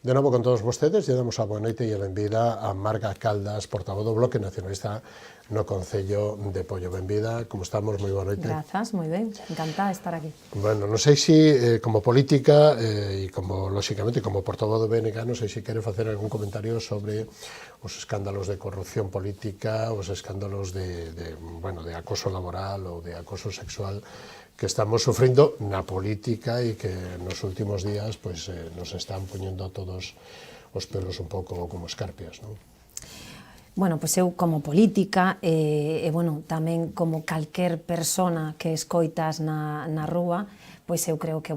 De novo con todos vostedes, lle damos a boa noite e a benvida a Marga Caldas, portavoz do Bloque Nacionalista no Concello de Poio. Benvida, como estamos? Moi boa noite. Grazas, moi ben, encantada de estar aquí. Bueno, non sei se como política e como, lóxicamente, como portavoz do BNG, non sei se quere facer algún comentario sobre os escándalos de corrupción política, os escándalos de acoso laboral ou de acoso sexual que estamos sufrindo na política e que nos últimos días nos están poñendo a todos os pelos un pouco como escarpias, non? Bueno, pois eu como política e tamén como calquer persona que escoitas na rúa, pois eu creo que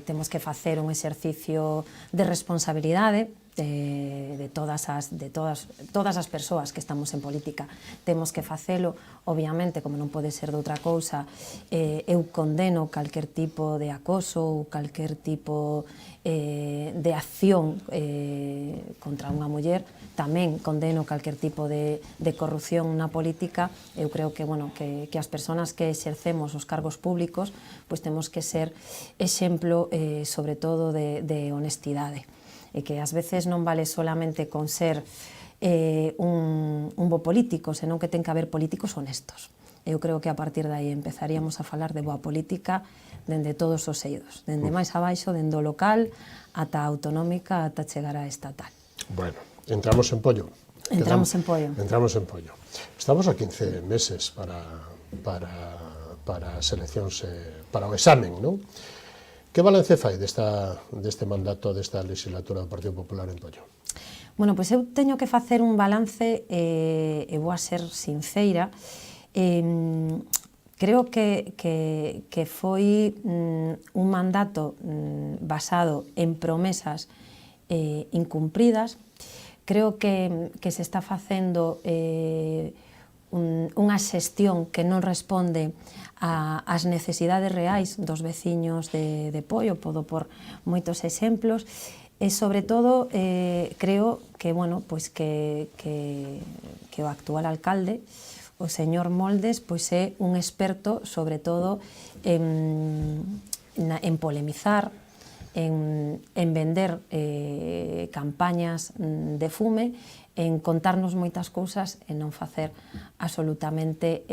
temos que facer un exercicio de responsabilidade de todas as persoas que estamos en política. Temos que facelo, obviamente, como non pode ser de outra cousa, eu condeno calquer tipo de acoso ou calquer tipo de acción contra unha muller, tamén condeno calquer tipo de corrupción na política. Eu creo que as persoas que exercemos os cargos públicos pois temos que ser exemplo sobre todo de honestidade, e que ás veces non vale solamente con ser un bo político, senón que ten que haber políticos honestos. Eu creo que a partir de aí empezaríamos a falar de boa política dende todos os eidos, dende máis abaixo, dende o local, ata a autonómica, ata chegar a estatal. Bueno, entramos en pollo. Entramos en pollo. Entramos en pollo. Estamos a 15 meses para as eleccións, para o examen, non? Que balance fai deste mandato, desta legislatura do Partido Popular en Pollo? Bueno, pois eu teño que facer un balance, e vou a ser sinceira. Creo que foi un mandato basado en promesas incumpridas. Creo que se está facendo unha xestión que non responde ás necesidades reais dos veciños de Poio. Podo por moitos exemplos, e sobre todo creo que o actual alcalde, o señor Moldes, pois é un experto sobre todo en polemizar, en vender campañas de fume, en contarnos moitas cousas e non facer absolutamente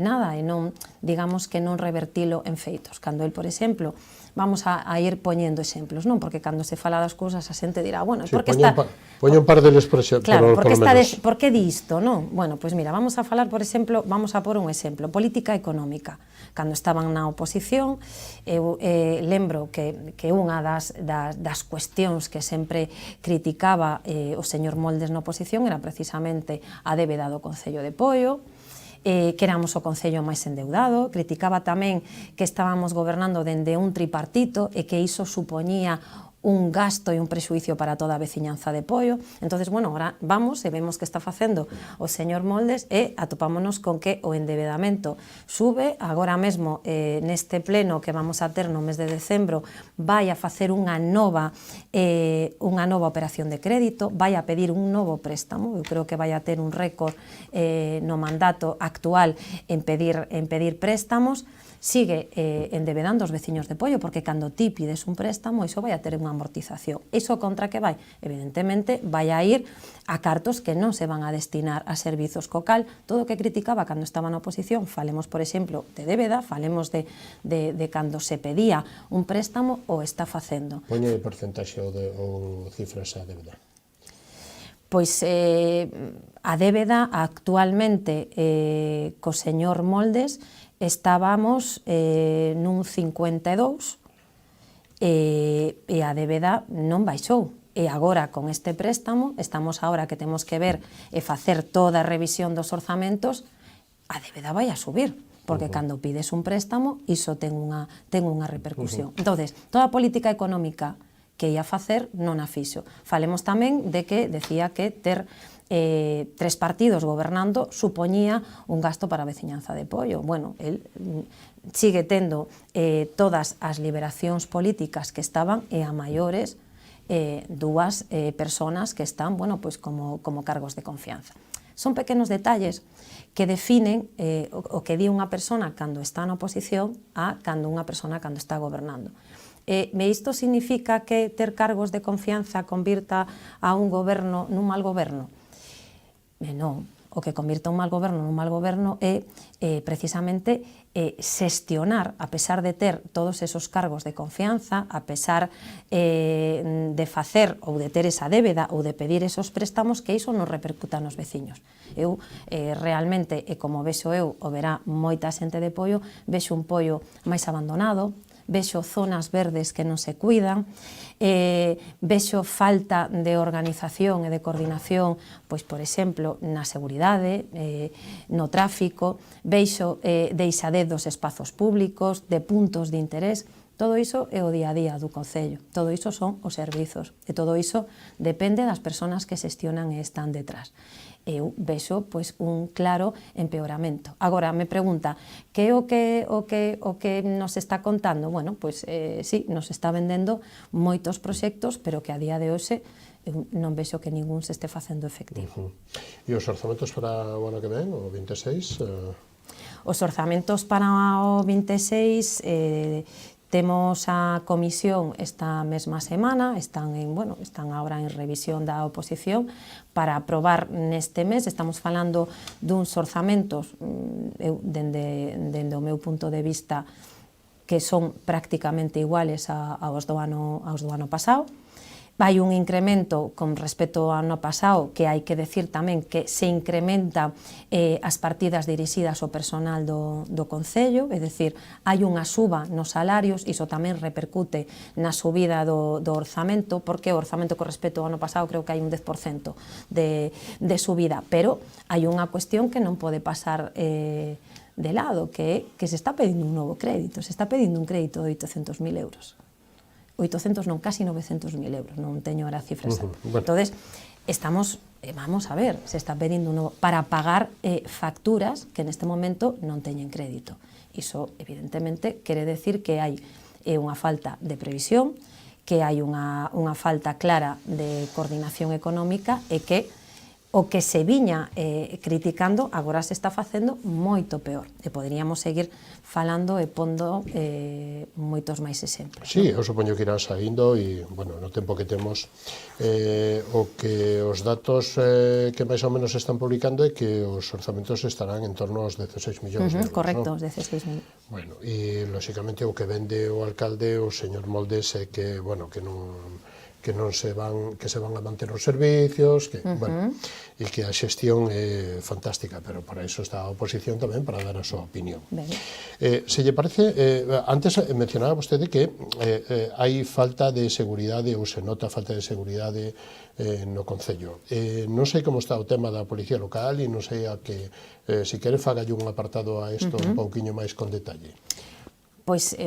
nada, e non, digamos que non revertilo en feitos. Cando el, por exemplo, vamos a ir poñendo exemplos, non? Porque cando se fala das cousas a xente dirá, bueno, por que está... Poño un par deles por exemplo, claro, por lo menos. Por que di isto, non? Bueno, pois mira, vamos a falar, por exemplo, vamos a por un exemplo, política económica. Cando estaban na oposición, eu lembro que unha das cuestións que sempre criticaba o señor Moldes na oposición era precisamente a débeda do Concello de Poio, que éramos o Concello máis endeudado. Criticaba tamén que estábamos gobernando dende un tripartito e que iso supoñía un gasto e un prexuicio para toda a veciñanza de Poio. Entonces, ahora vamos e vemos que está facendo o señor Moldes e atopámonos con que o endebedamento sube. Agora mesmo, neste pleno que vamos a ter no mes de decembro, vai a facer unha nova operación de crédito, vai a pedir un novo préstamo. Eu creo que vai a ter un récord no mandato actual en pedir préstamos. Sigue endebedando os veciños de Poio, porque cando ti pides un préstamo, iso vai a ter unha amortización. Iso contra que vai? Evidentemente, vai a ir a cartos que non se van a destinar a servizos co cal. Todo o que criticaba cando estaba na oposición, falemos, por exemplo, de débeda, falemos de cando se pedía un préstamo, o está facendo. Poñe porcentaxe ou cifras a débeda? Pois a débeda actualmente co señor Moldes estábamos nun 52 e a débeda non baixou. E agora, con este préstamo, estamos agora que temos que ver e facer toda a revisión dos orzamentos, a débeda vai a subir, porque cando pides un préstamo, iso ten unha repercusión. Entonces, toda a política económica que ia facer non a fixo. Falemos tamén de que decía que ter 3 partidos gobernando supoñía un gasto para a veciñanza de Poio. Bueno, el sigue tendo todas as liberacións políticas que estaban e a maiores dúas persoas que están, como cargos de confianza. Son pequenos detalles que definen o que di unha persona cando está na oposición a cando unha persona cando está gobernando. E isto significa que ter cargos de confianza convirta a un goberno nun mal goberno? Non. O que convirta un mal goberno nun mal goberno é precisamente xestionar, a pesar de ter todos esos cargos de confianza, a pesar de facer ou de ter esa débeda ou de pedir esos préstamos, que iso non repercuta nos veciños. Eu realmente, e como vexo eu, o verá moita xente de Poio, vexo un Poio máis abandonado, vexo zonas verdes que non se cuidan, vexo falta de organización e de coordinación, pois, por exemplo, na seguridade, no tráfico, vexo deixadez dos espazos públicos, de puntos de interés. Todo iso é o día a día do Concello, todo iso son os servizos, e todo iso depende das persoas que xestionan e están detrás. Eu vexo pois un claro empeoramento. Agora, me pregunta, que é o que nos está contando? Bueno, pois sí, nos está vendendo moitos proxectos, pero que a día de hoxe non vexo que ningún se este facendo efectivo. E os orzamentos para o ano que ven, o 26? Os orzamentos para o 26 temos a comisión esta mesma semana, están agora en revisión da oposición para aprobar neste mes. Estamos falando duns orzamentos, dende o meu punto de vista, que son prácticamente iguales aos do ano pasado. Vai un incremento con respecto ao ano pasado, que hai que decir tamén que se incrementa as partidas dirixidas ao personal do Concello, é dicir, hai unha suba nos salarios, iso tamén repercute na subida do orzamento, porque o orzamento con respecto ao ano pasado creo que hai un 10% de subida, pero hai unha cuestión que non pode pasar de lado, que é que se está pedindo un novo crédito, se está pedindo un crédito de 800.000 euros. 800 non, casi 900.000 euros, non teño ahora a cifra exacta. Entonces, estamos, vamos a ver, se está pedindo un novo, para pagar facturas que neste momento non teñen crédito. Iso, evidentemente, quere decir que hai unha falta de previsión, que hai unha falta clara de coordinación económica e que o que se viña criticando agora se está facendo moito peor. E poderíamos seguir falando e pondo moitos máis exemplos. Sí, eu supoño que irán saindo e, bueno, no tempo que temos, o que os datos que máis ou menos están publicando é que os orzamentos estarán en torno aos 16 millóns de euros. Correcto, os 16.000. Bueno, e, lóxicamente, o que vende o alcalde, o señor Moldes, é que, bueno, que se van a manter os servicios, que, bueno, e que a xestión é fantástica, pero para iso está a oposición tamén, para dar a súa opinión. Se lle parece, antes mencionaba vostede que hai falta de seguridade, ou se nota falta de seguridade no Concello. Non sei como está o tema da Policía Local e non sei a que, se quere, fagalle un apartado a isto un pouquiño máis con detalle. Pois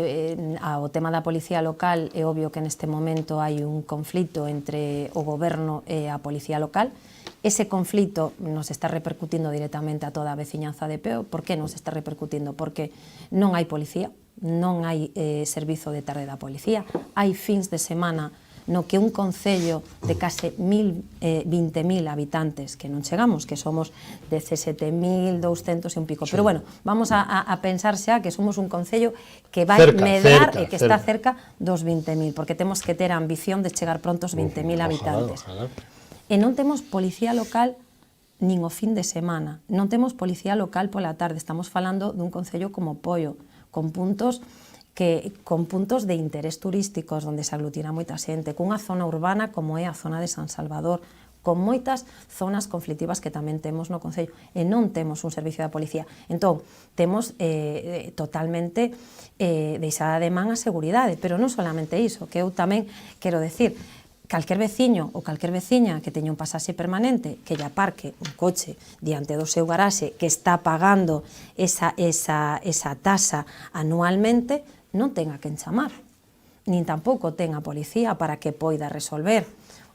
ao tema da Policía Local é obvio que neste momento hai un conflito entre o Goberno e a Policía Local. Ese conflito nos está repercutindo directamente a toda a veciñanza de Peo. Por que nos está repercutindo? Porque non hai policía, non hai servizo de tarde da policía, hai fins de semana no que un concello de case 20.000 habitantes, que non chegamos, que somos 17.200 e un pico, pero bueno, vamos a pensar xa que somos un concello que vai medrar e que está cerca dos 20.000, porque temos que ter a ambición de chegar pronto aos 20.000 habitantes. E non temos policía local nin o fin de semana, non temos policía local pola tarde, estamos falando dun concello como Poio, con puntos de interés turísticos onde se aglutina moita xente, cunha zona urbana como é a zona de San Salvador, con moitas zonas conflictivas que tamén temos no Concello, e non temos un servicio da policía. Entón, temos totalmente deixada de man a seguridade, pero non solamente iso, que eu tamén quero decir, calquer veciño ou calquer veciña que teña un pasaxe permanente, que lle aparque un coche diante do seu garaxe, que está pagando esa tasa anualmente, non ten a quen chamar, nin tampouco ten a policía para que poida resolver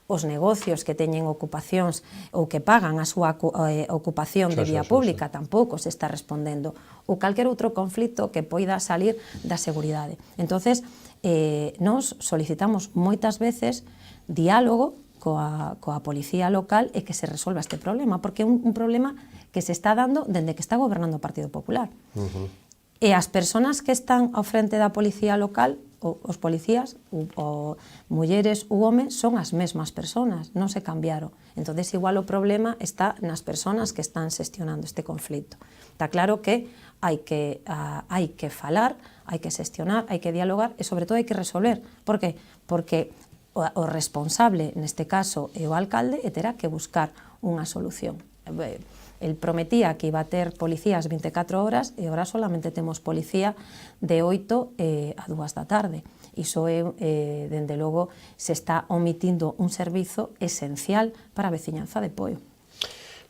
os negocios que teñen ocupacións ou que pagan a súa ocupación de vía pública, tampouco se está respondendo, ou calquer outro conflito que poida salir da seguridade. Entonces, nos solicitamos moitas veces diálogo coa policía local e que se resolva este problema, porque é un problema que se está dando dende que está gobernando o Partido Popular. E as persoas que están ao frente da policía local os policías, o mulleres ou homes, son as mesmas persoas, non se cambiaron. Entonces, igual o problema está nas persoas que están xestionando este conflito. Está claro que hai que falar, hai que xestionar, hai que dialogar e, sobre todo, hai que resolver. Por que? Porque o responsable, neste caso, é o alcalde e terá que buscar unha solución. El prometía que iba a ter policías 24 horas e agora solamente temos policía de 8 a 2 da tarde. Iso é, dende logo, se está omitindo un servizo esencial para a veciñanza de Poio.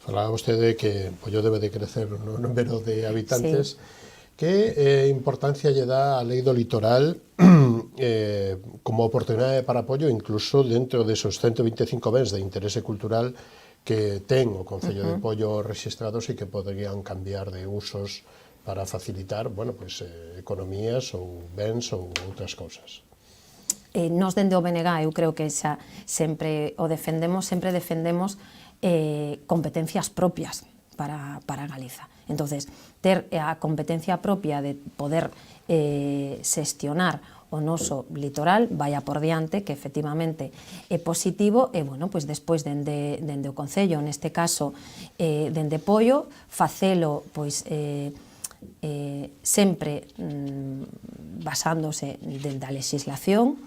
Falaba vostede que Poio debe de crecer no número de habitantes. Que importancia lle dá a lei do litoral como oportunidade para Poio, incluso dentro desos 125 bens de interese cultural que ten o Concello de Poio registrados e que poderían cambiar de usos para facilitar, bueno, pues, economías ou bens ou outras cousas. Nos dende o BNG, eu creo que xa sempre defendemos competencias propias para Galiza. Entonces, ter a competencia propia de poder xestionar o noso litoral vai a por diante, que efectivamente é positivo, e, bueno, pois despois dende o Concello, neste caso, dende Poio, facelo, pois, sempre basándose dende a legislación,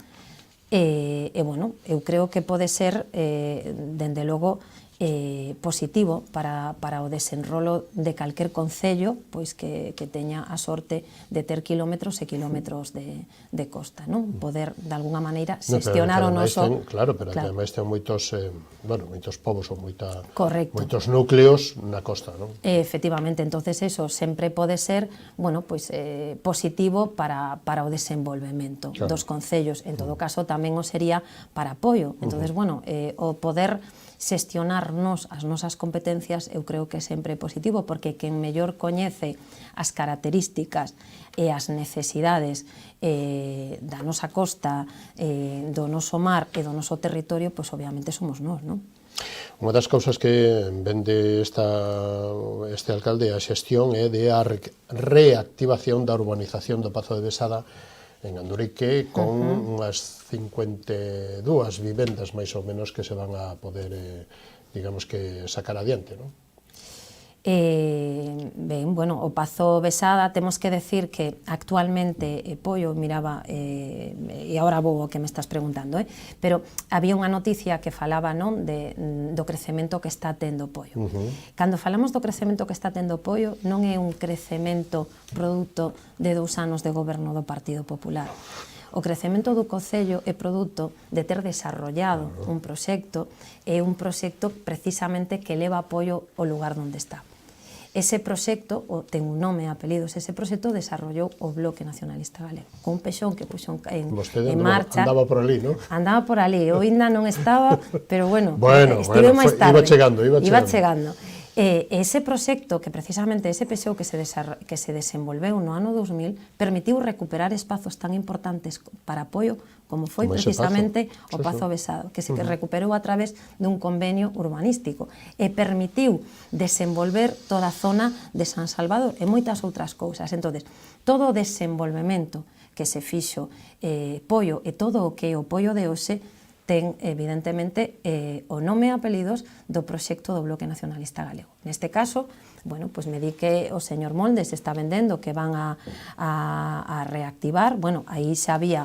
e, bueno, eu creo que pode ser, dende logo, positivo para o desenrolo de calquer concello, pois que teña a sorte de ter kilómetros e kilómetros de costa, non? Poder, de alguna maneira, xestionar o noso... Claro, pero ademais ten moitos povos ou moitos núcleos na costa, non? Efectivamente, entonces eso sempre pode ser, bueno, pois positivo para o desenvolvemento dos concellos. En todo caso, tamén o sería para apoio. Entonces, bueno, o poder xestionarnos as nosas competencias eu creo que é sempre positivo, porque quen mellor coñece as características e as necesidades da nosa costa, do noso mar e do noso territorio, pois obviamente somos nós, non? Unha das cousas que vende este alcalde a xestión é de a reactivación da urbanización do Pazo de Besada en Andurique, con unhas 52 vivendas máis ou menos que se van a poder, digamos que, sacar adiante, non? Ben, bueno, o Pazo Besada, temos que decir que actualmente Poio miraba, e agora vou o que me estás preguntando, pero había unha noticia que falaba, non, do crecemento que está tendo Poio. Cando falamos do crecemento que está tendo Poio, non é un crecemento produto de 2 anos de goberno do Partido Popular. O crecemento do Concello é produto de ter desarrollado un proxecto, e un proxecto precisamente que leva apoio ao lugar onde está. Ese proxecto, ten un nome e apelidos, ese proxecto desarrollou o Bloque Nacionalista Galego, con un pexón que puxo en marcha. Andaba por ali, non? Andaba por ali, eu ainda non estaba, pero bueno, estive máis tarde. Iba chegando. Ese proxecto, que precisamente ese pexou que se desenvolveu no ano 2000, permitiu recuperar espazos tan importantes para apoio como foi precisamente o Pazo Besado, que se recuperou a través dun convenio urbanístico e permitiu desenvolver toda a zona de San Salvador e moitas outras cousas. Entón, todo o desenvolvemento que se fixo Poio e todo o que é o Poio de hoxe ten, evidentemente, o nome e apelidos do proxecto do Bloque Nacionalista Galego. Neste caso, bueno, pois me di que o señor Moldes está vendendo que van a reactivar, bueno, aí xa había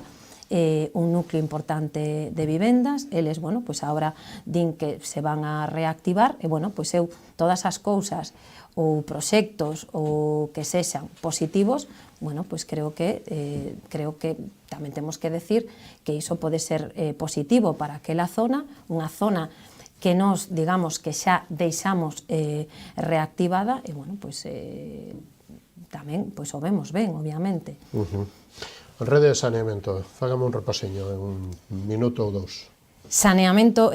un núcleo importante de vivendas, eles, bueno, pois agora din que se van a reactivar, e, bueno, pois eu, todas as cousas ou proxectos ou que sexan positivos, bueno, pois creo que tamén temos que decir que iso pode ser positivo para aquela zona, unha zona que nos, digamos, que xa deixamos reactivada, e, bueno, pois tamén o vemos ben, obviamente. En rede de saneamento, fágame un repasiño en un minuto ou 2. Saneamento,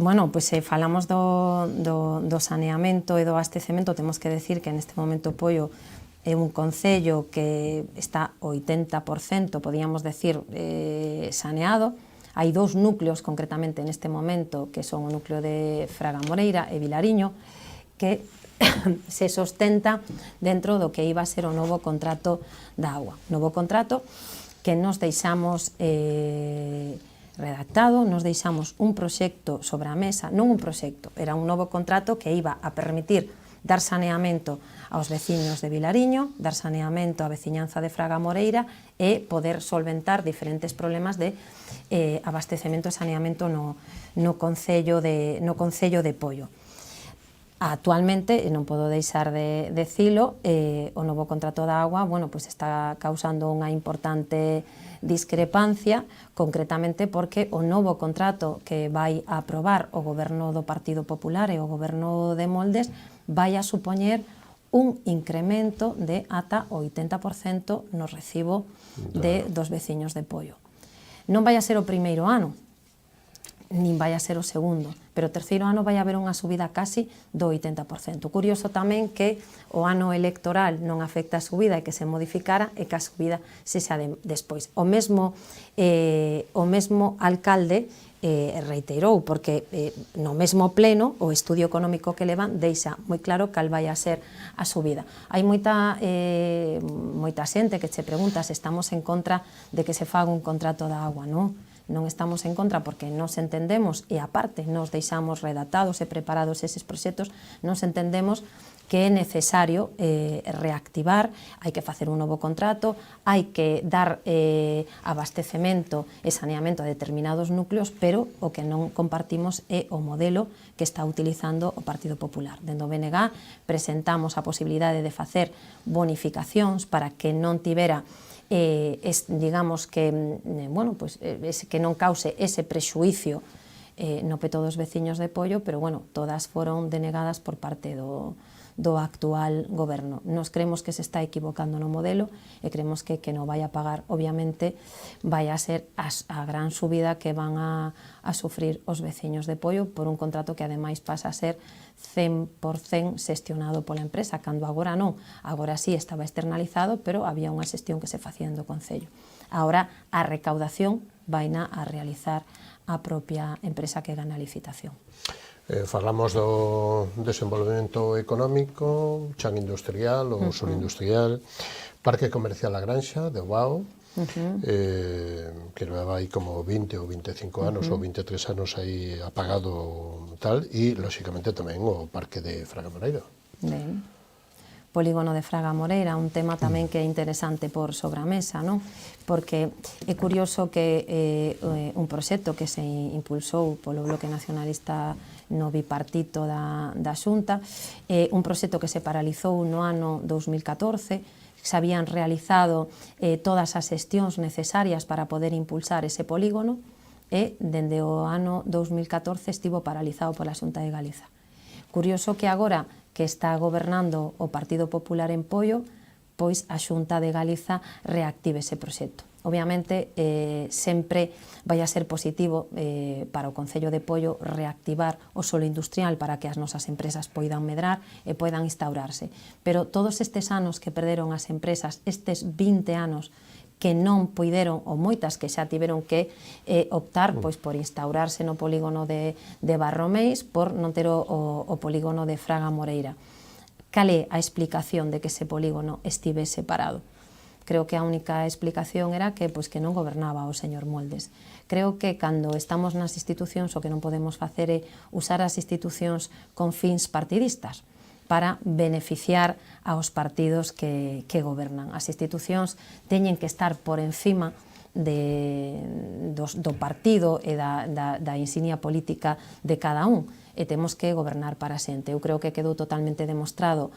bueno, pois falamos do saneamento e do abastecemento, temos que decir que neste momento Poio é un concello que está 80%, podíamos decir, saneado. Hai 2 núcleos concretamente neste momento, que son o núcleo de Fraga Moreira e Vilariño, que se sostenta dentro do que iba a ser o novo contrato da agua. Novo contrato que nos deixamos redactado, nos deixamos un proxecto sobre a mesa, non un proxecto, era un novo contrato que iba a permitir dar saneamento aos veciños de Vilariño, dar saneamento á veciñanza de Fraga Moreira e poder solventar diferentes problemas de abastecemento e saneamento no Concello de Poio. Actualmente, e non podo deixar de decilo, o novo contrato da agua, bueno, pues está causando unha importante discrepancia, concretamente porque o novo contrato que vai a aprobar o Goberno do Partido Popular e o Goberno de Moldes vai a supoñer un incremento de ata 80% no recibo dos veciños de Poio. Non vai a ser o primeiro ano, nin vai a ser o segundo, pero o terceiro ano vai haber unha subida casi do 80%. Curioso tamén que o ano electoral non afecta a subida e que se modificara e que a subida se xa despois. O mesmo alcalde reiterou, porque no mesmo pleno o estudio económico que levan deixa moi claro cal vai a ser a subida. Hai moita xente que che pregunta se estamos en contra de que se faga un contrato da agua, non? Non estamos en contra porque nos entendemos e aparte nos deixamos redactados e preparados eses proxectos, nos entendemos que é necesario reactivar, hai que facer un novo contrato, hai que dar abastecemento e saneamento a determinados núcleos, pero o que non compartimos é o modelo que está utilizando o Partido Popular. Dende o BNG presentamos a posibilidade de facer bonificacións para que non tivera digamos que que non cause ese prexuicio no peto dos veciños de Poio, pero bueno, todas foron denegadas por parte do actual goberno. Nos creemos que se está equivocando no modelo e creemos que non vai a pagar, obviamente, vai a ser a gran subida que van a sufrir os veciños de Poio por un contrato que ademais pasa a ser 100% xestionado pola empresa, cando agora non. Agora sí estaba externalizado, pero había unha xestión que se facía do Concello. Agora a recaudación vaina a realizar a propia empresa que gana a licitación. Falamos do desenvolvemento económico, chan industrial ou sur industrial, Parque Comercial A Granxa, de Oao, que leva aí como 20 ou 25 anos ou 23 anos aí apagado tal, e, lóxicamente, tamén o Parque de Fraga Moreira. Ben. Polígono de Fraga Moreira, un tema tamén que é interesante por sobre a mesa, non? Porque é curioso que un proxecto que se impulsou polo Bloque Nacionalista no bipartito da Xunta, un proxecto que se paralizou no ano 2014, se habían realizado todas as xestións necesarias para poder impulsar ese polígono e, dende o ano 2014, estivo paralizado pola Xunta de Galiza. Curioso que agora que está gobernando o Partido Popular en Poio, pois a Xunta de Galiza reactive ese proxecto. Obviamente, sempre vai a ser positivo para o Concello de Poio reactivar o solo industrial para que as nosas empresas poidan medrar e poidan instaurarse. Pero todos estes anos que perderon as empresas, estes 20 anos que non poideron, ou moitas que xa tiveron que optar pois por instaurarse no polígono de Barromeis por non ter o polígono de Fraga Moreira. Cal é a explicación de que ese polígono estive separado? Creo que a única explicación era que non gobernaba o señor Moldes. Creo que cando estamos nas institucións o que non podemos facer é usar as institucións con fins partidistas para beneficiar aos partidos que gobernan. As institucións teñen que estar por encima do partido e da insignia política de cada un, e temos que gobernar para a xente. Eu creo que quedou totalmente demostrado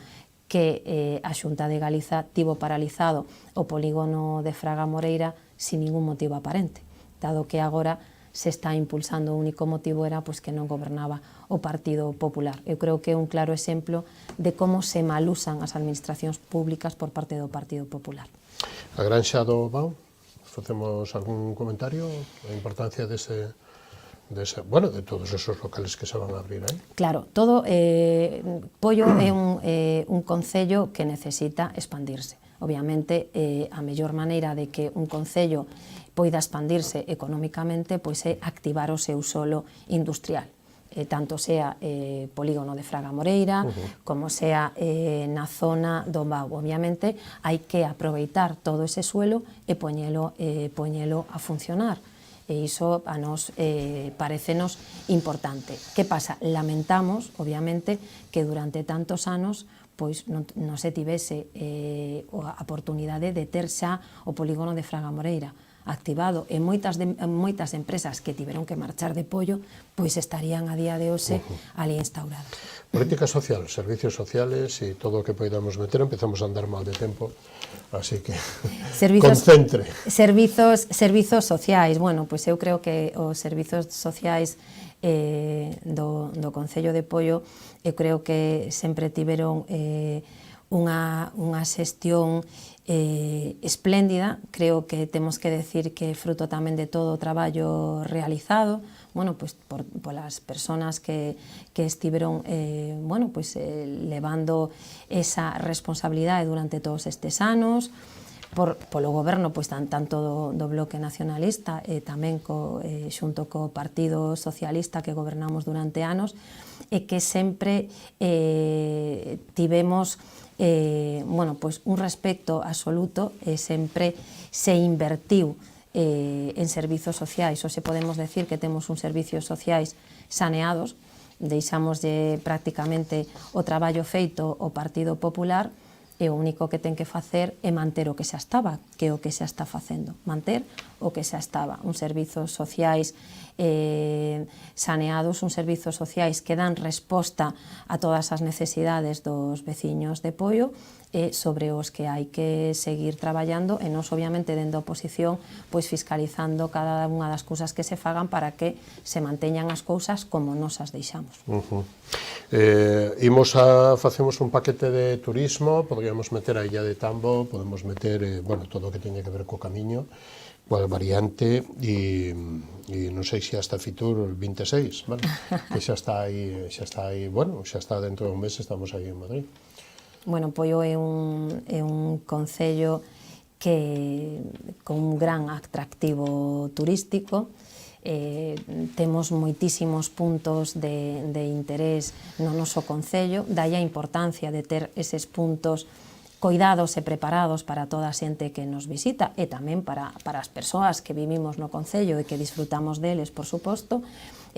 que a Xunta de Galiza tivo paralizado o polígono de Fraga Moreira sin ningún motivo aparente, dado que agora se está impulsando, o único motivo era que non gobernaba o Partido Popular. Eu creo que é un claro exemplo de como se malusan as administracións públicas por parte do Partido Popular. A Granxa do Oao, facemos algún comentario? A importancia de todos esos locales que se van a abrir aí? Claro, Poio é un concello que necesita expandirse. Obviamente, a mellor maneira de que un concello poida expandirse económicamente é activar o seu solo industrial. tanto sea polígono de Fraga Moreira, como sea na zona do Bau. Obviamente, hai que aproveitar todo ese suelo e poñelo a funcionar. E iso a nos parecenos importante. Que pasa? Lamentamos, obviamente, que durante tantos anos pois non se tivese a oportunidade de ter xa o polígono de Fraga Moreira activado, e moitas empresas que tiveron que marchar de Pollo pois estarían a día de hoxe ali instauradas. Política social, servicios sociales e todo o que poidamos meter. Empezamos a andar mal de tempo, así que concentre. Servizos sociais, bueno, pois eu creo que os servizos sociais do Concello de Pollo, eu creo que sempre tiveron unha xestión espléndida. Creo que temos que decir que fruto tamén de todo o traballo realizado, bueno, pues polas persoas que estiveron bueno, pues, levando esa responsabilidade durante todos estes anos, polo goberno, pois, tanto do Bloque Nacionalista e tamén xunto co Partido Socialista que gobernamos durante anos, e que sempre tivemos bueno, pois, un respecto absoluto, e sempre se invertiu en servizos sociais. Hoxe podemos decir que temos uns servizos sociais saneados, deixamos prácticamente o traballo feito o Partido Popular, e o único que ten que facer é manter o que xa estaba, que é o que xa está facendo, manter o que xa estaba. Uns servizos sociais saneados, uns servizos sociais que dan resposta a todas as necesidades dos veciños de Pollo, e sobre os que hai que seguir traballando, e nós, obviamente, dende a oposición, pois fiscalizando cada unha das cousas que se fagan para que se manteñan as cousas como nos as deixamos. Facemos un paquete de turismo, podríamos meter a Illa de Tambo, podemos meter, bueno, todo o que teña que ver co camiño, coa variante, e non sei se hasta Fitur 26, vale? Que xa está aí, bueno, xa está dentro dun mes, estamos aí en Madrid. Bueno, Pollo é un concello con un gran atractivo turístico. Temos moitísimos puntos de interés no noso concello, daí a importancia de ter eses puntos coidados e preparados para toda a xente que nos visita, e tamén para as persoas que vivimos no concello e que disfrutamos deles, por suposto.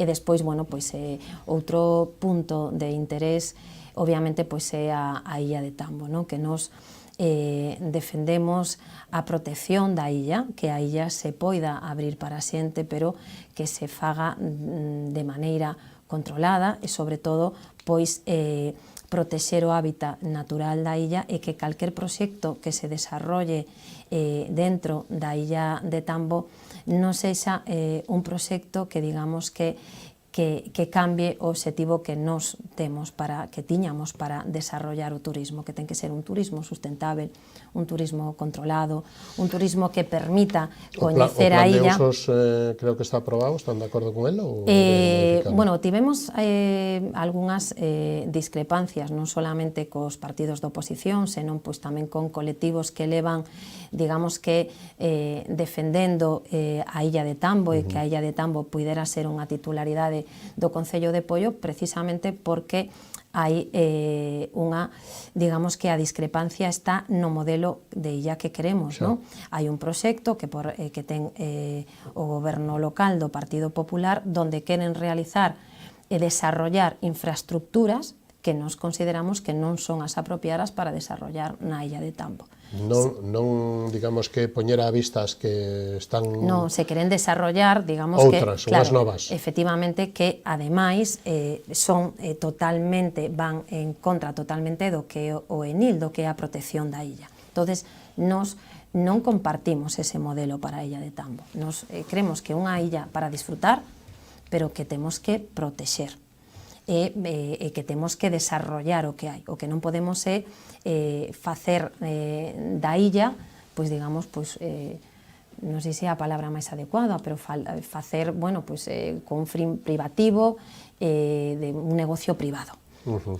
E despois, bueno, pois outro punto de interés, obviamente, pois é a Illa de Tambo, que nos defendemos a protección da illa, que a illa se poida abrir para a xente, pero que se faga de maneira controlada, e sobre todo, pois, protexer o hábitat natural da illa, e que calquer proxecto que se desarrolle dentro da Illa de Tambo non sexa un proxecto que, digamos, que cambie o obxectivo que nos tiñamos para desarrollar o turismo, que ten que ser un turismo sustentável, un turismo controlado, un turismo que permita coñecer a illa. O plan de usos creo que está aprobado, están de acordo con elo? Bueno, tivemos algunhas discrepancias, non solamente cos partidos de oposición, senón pois tamén con colectivos que levan, digamos que, defendendo a Illa de Tambo, e que a Illa de Tambo puidera ser unha titularidade do Concello de Pollo, precisamente porque hai unha, digamos que a discrepancia está no modelo de illa que queremos, non? Hai un proxecto que ten o goberno local do Partido Popular, donde queren realizar e desarrollar infraestructuras que nos consideramos que non son as apropiadas para desarrollar na Illa de Tambo. Non, digamos, que poñer a vista as que están... Non, se queren desarrollar, digamos que... Outras, unhas novas. Efectivamente, que ademais son totalmente, van en contra totalmente do que o ENIL, do que é a protección da illa. Entonces, nos non compartimos ese modelo para a Illa de Tambo. Nos creemos que é unha illa para disfrutar, pero que temos que protexer. E que temos que desarrollar o que hai. O que non podemos é facer da illa, pois, digamos, pois, non sei se é a palabra máis adecuada, pero facer, bueno, pois, con un fin privativo, de un negocio privado.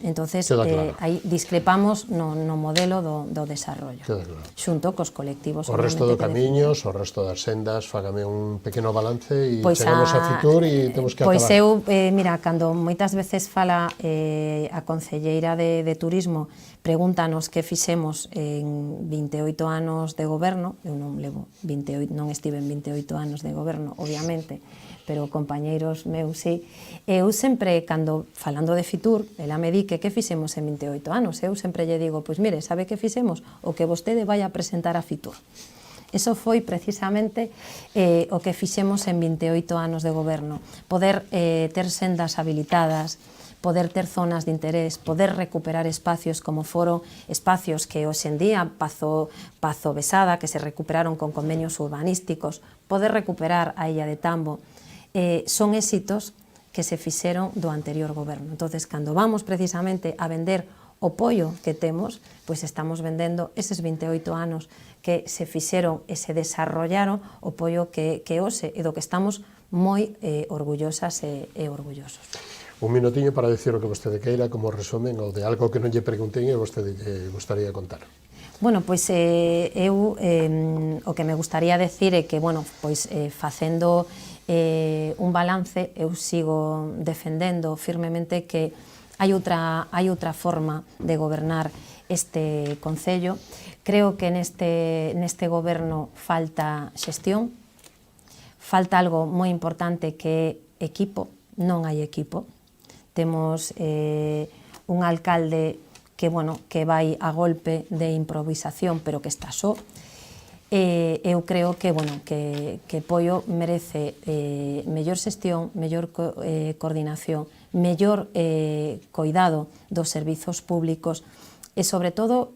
Entonces, claro. aí discrepamos no modelo do desarrollo, Queda claro. xunto cos colectivos. O resto do camiños, o resto das sendas, fágame un pequeno balance e pois chegamos a Fitur e temos que pois acabar. Mira, cando moitas veces fala a concelleira de Turismo, pregúntanos que fixemos en 28 anos de goberno. Eu non levo 28, non estive en 28 anos de goberno, obviamente, pero compañeiros meus, sí. Eu sempre, cando falando de Fitur, ela me di que fixemos en 28 anos. Eu sempre lle digo, pois mire, sabe que fixemos? O que vostede vai a presentar a Fitur. Eso foi precisamente o que fixemos en 28 anos de goberno. Poder ter sendas habilitadas, poder ter zonas de interés, poder recuperar espacios como foron espacios que hoxe en día, Pazo Besada, que se recuperaron con convenios urbanísticos, poder recuperar a Illa de Tambo, son éxitos que se fixeron do anterior goberno. Entonces, cando vamos precisamente a vender o pollo que temos, pois estamos vendendo eses 28 anos que se fixeron e se desarrollaron o pollo que hoxe e do que estamos moi orgullosas e orgullosos. Un minutiño para decir o que vostede queira como resumen ou de algo que non lle preguntei e vostede lle gustaría contar. Bueno, pois eu o que me gustaría decir é que, bueno, pois facendo un balance, eu sigo defendendo firmemente que hai outra forma de gobernar este concello. Creo que neste goberno falta xestión, falta algo moi importante que é equipo. Non hai equipo. Temos un alcalde que vai a golpe de improvisación, pero que está só. Eu creo que Poio merece mellor xestión, mellor coordinación, mellor coidado dos servizos públicos e, sobre todo,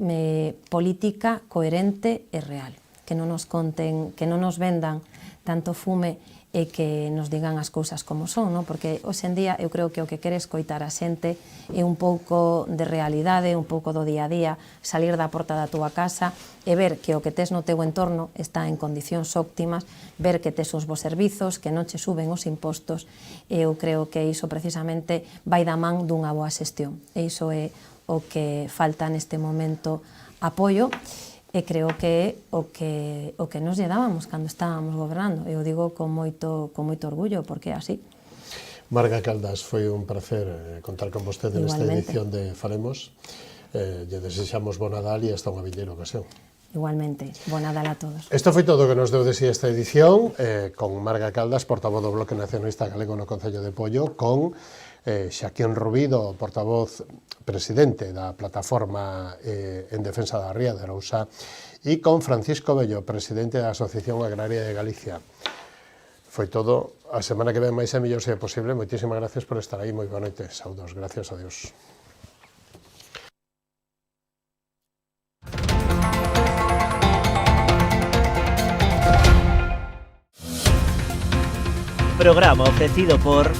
política coherente e real. Que non nos conten, que non nos vendan tanto fume e que nos digan as cousas como son, non? Porque hoxe en día eu creo que o que quere escoitar a xente é un pouco de realidade, un pouco do día a día, salir da porta da túa casa e ver que o que tes no teu entorno está en condicións óptimas, ver que tes uns bons servizos, que non che suben os impostos. Eu creo que iso precisamente vai da man dunha boa xestión. E iso é o que falta neste momento apoio. E creo que é o que nos lle dábamos cando estábamos gobernando. Eu digo con moito orgullo, porque é así. Marga Caldas, foi un placer contar con vostede nesta edición de Falemos. Lle desexamos bo Nadal e hasta unha vindeira ocasión. Igualmente, bo Nadal a todos. Isto foi todo o que nos deu de si esta edición, con Marga Caldas, portavoz do Bloque Nacionalista Galego no Concello de Poio, con Xaquín Rubido, portavoz presidente da plataforma en defensa da ría de Arousa, e con Francisco Bello, presidente da Asociación Agraria de Galicia. Foi todo. A semana que ven máis e mellor se é posible. Moitísimas gracias por estar aí. Moi boa noite. Saudos. Gracias a Dios. Programa ofrecido por